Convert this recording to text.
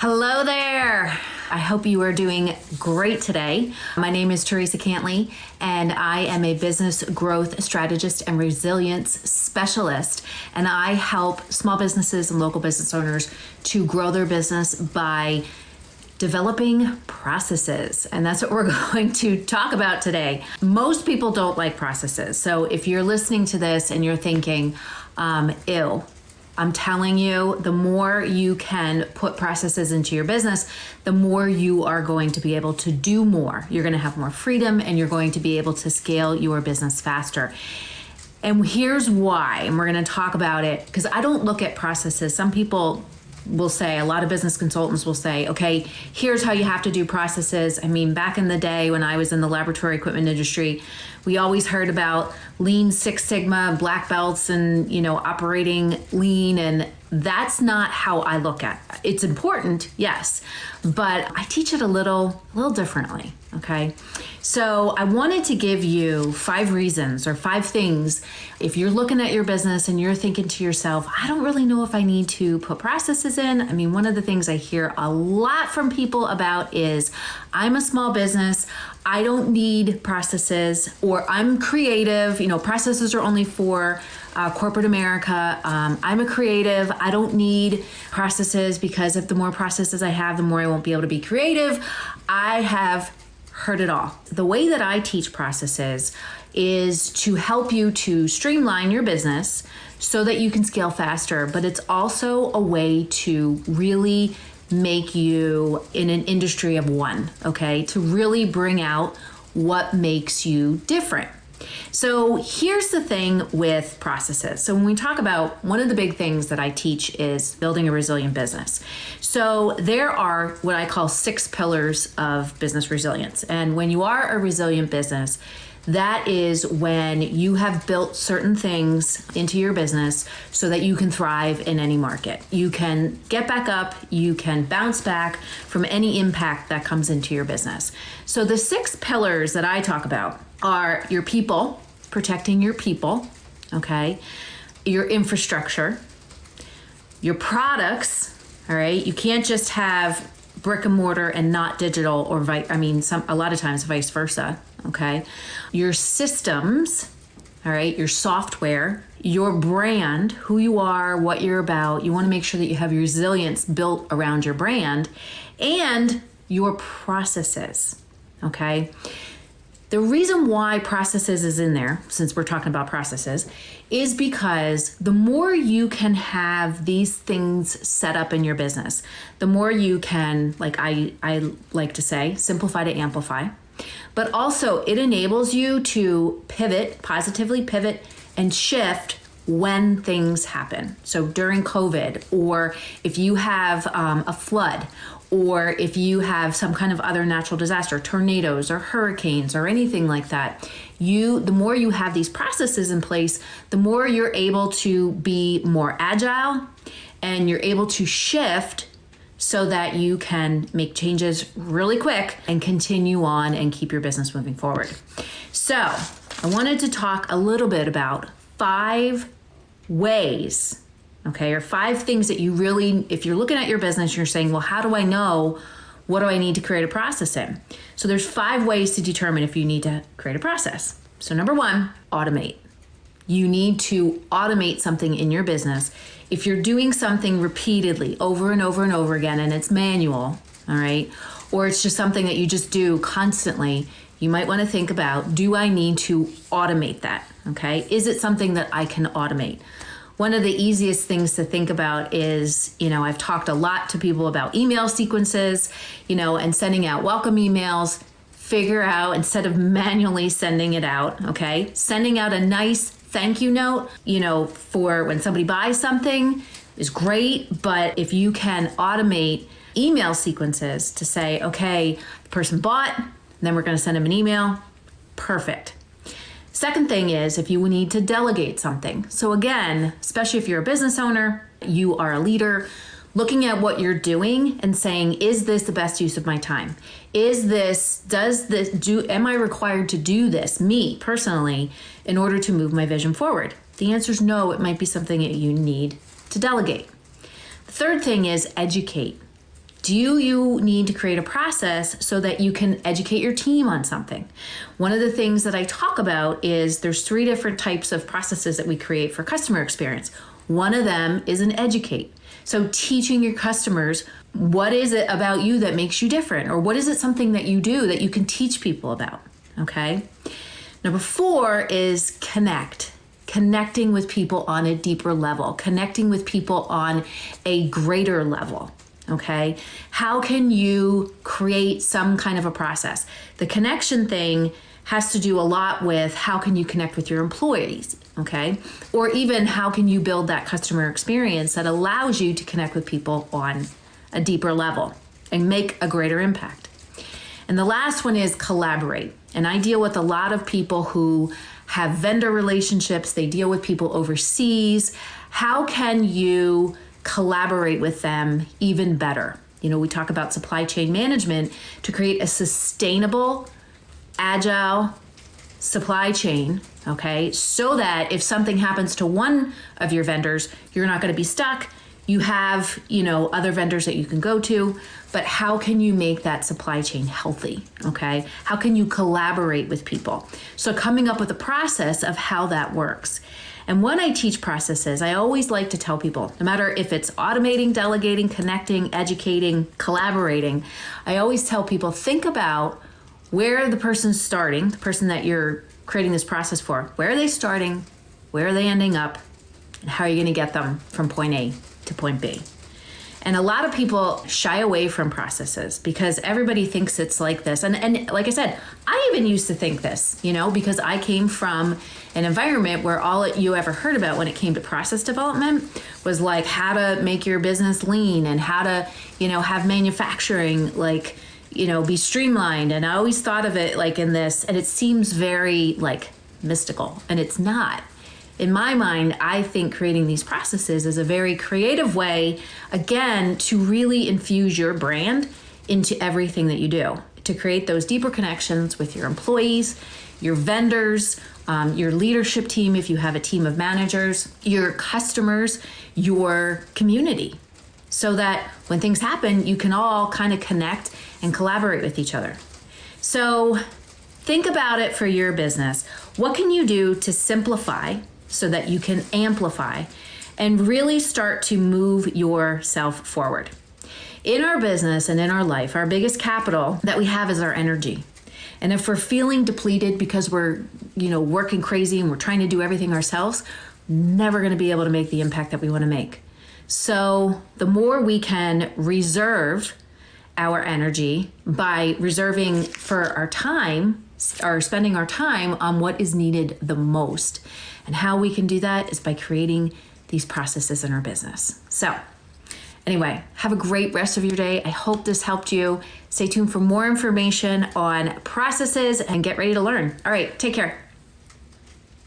Hello there. I hope you are doing great today. My name is Teresa Cantley, and I am a business growth strategist and resilience specialist. And I help small businesses and local business owners to grow their business by developing processes. And that's what we're going to talk about today. Most people don't like processes. So if you're listening to this and you're thinking, ew, I'm telling you, the more you can put processes into your business, the more you are going to be able to do more. You're going to have more freedom and you're going to be able to scale your business faster. And here's why, and we're going to talk about it because I don't look at processes. Some people will say, a lot of business consultants will say, okay, here's how you have to do processes. I mean, back in the day when I was in the laboratory equipment industry, we always heard about Lean Six Sigma, black belts, and, operating lean. And that's not how I look at it. It's important, yes, but I teach it a little differently. Okay. So I wanted to give you 5 reasons or 5 things. If you're looking at your business and you're thinking to yourself, I don't really know if I need to put processes in. I mean, one of the things I hear a lot from people about is I'm a small business. I don't need processes, or I'm creative. Processes are only for corporate America. I'm a creative. I don't need processes because if the more processes I have, the more I won't be able to be creative. I have heard it all. The way that I teach processes is to help you to streamline your business so that you can scale faster, but it's also a way to really make you in an industry of one, okay? To really bring out what makes you different. So here's the thing with processes. So when we talk about, one of the big things that I teach is building a resilient business. So there are what I call 6 pillars of business resilience. And when you are a resilient business, that is when you have built certain things into your business so that you can thrive in any market. You can get back up, you can bounce back from any impact that comes into your business. So the 6 pillars that I talk about are your people, protecting your people, okay? Your infrastructure, your products, all right? You can't just have brick and mortar and not digital, or a lot of times vice versa, okay? Your systems, all right? Your software, your brand, who you are, what you're about. You want to make sure that you have your resilience built around your brand, and your processes, okay? The reason why processes is in there, since we're talking about processes, is because the more you can have these things set up in your business, the more you can, like I like to say, simplify to amplify. But also it enables you to positively pivot and shift when things happen. So during COVID, or if you have a flood, or if you have some kind of other natural disaster, tornadoes or hurricanes or anything like that, the more you have these processes in place, the more you're able to be more agile and you're able to shift so that you can make changes really quick and continue on and keep your business moving forward. So I wanted to talk a little bit about 5 ways, okay, or 5 things that you really, if you're looking at your business, you're saying, well, how do I know, what do I need to create a process in? So there's 5 ways to determine if you need to create a process. So number 1, automate. You need to automate something in your business. If you're doing something repeatedly over and over and over again and it's manual, all right, or it's just something that you just do constantly, you might want to think about, do I need to automate that? Okay, is it something that I can automate? One of the easiest things to think about is, I've talked a lot to people about email sequences, and sending out welcome emails. Figure out, instead of manually sending it out, okay, sending out a nice thank you note, for when somebody buys something is great. But if you can automate email sequences to say, okay, the person bought, then we're going to send them an email, perfect. Second thing is if you need to delegate something. So again, especially if you're a business owner, you are a leader, looking at what you're doing and saying, is this the best use of my time? Am I required to do this, me personally, in order to move my vision forward? The answer is no, it might be something that you need to delegate. The third thing is educate. Do you need to create a process so that you can educate your team on something? One of the things that I talk about is there's 3 different types of processes that we create for customer experience. One of them is an educate. So teaching your customers, what is it about you that makes you different? Or what is it something that you do that you can teach people about? Okay. Number 4 is connect. Connecting with people on a deeper level, connecting with people on a greater level. Okay. How can you create some kind of a process? The connection thing has to do a lot with how can you connect with your employees, okay? Or even how can you build that customer experience that allows you to connect with people on a deeper level and make a greater impact. And the last one is collaborate. And I deal with a lot of people who have vendor relationships, they deal with people overseas. How can you collaborate with them even better? We talk about supply chain management to create a sustainable, agile supply chain, okay? So that if something happens to one of your vendors, you're not going to be stuck. You have, other vendors that you can go to, but how can you make that supply chain healthy, okay? How can you collaborate with people? So coming up with a process of how that works. And when I teach processes, I always like to tell people, no matter if it's automating, delegating, connecting, educating, collaborating, I always tell people, think about where the person's starting, the person that you're creating this process for. Where are they starting? Where are they ending up? And how are you going to get them from point A to point B? And a lot of people shy away from processes because everybody thinks it's like this. And like I said, I even used to think this, because I came from an environment where all you ever heard about when it came to process development was like how to make your business lean and how to, have manufacturing be streamlined. And I always thought of it like in this, and it seems very mystical, and it's not. In my mind, I think creating these processes is a very creative way, again, to really infuse your brand into everything that you do, to create those deeper connections with your employees, your vendors, your leadership team, if you have a team of managers, your customers, your community, so that when things happen, you can all kind of connect and collaborate with each other. So think about it for your business. What can you do to simplify so that you can amplify and really start to move yourself forward? In our business and in our life, our biggest capital that we have is our energy. And if we're feeling depleted because we're, working crazy and we're trying to do everything ourselves, we're never going to be able to make the impact that we want to make. So the more we can reserve our energy by reserving for our time or spending our time on what is needed the most. And how we can do that is by creating these processes in our business. So anyway, have a great rest of your day. I hope this helped you. Stay tuned for more information on processes and get ready to learn. All right, take care.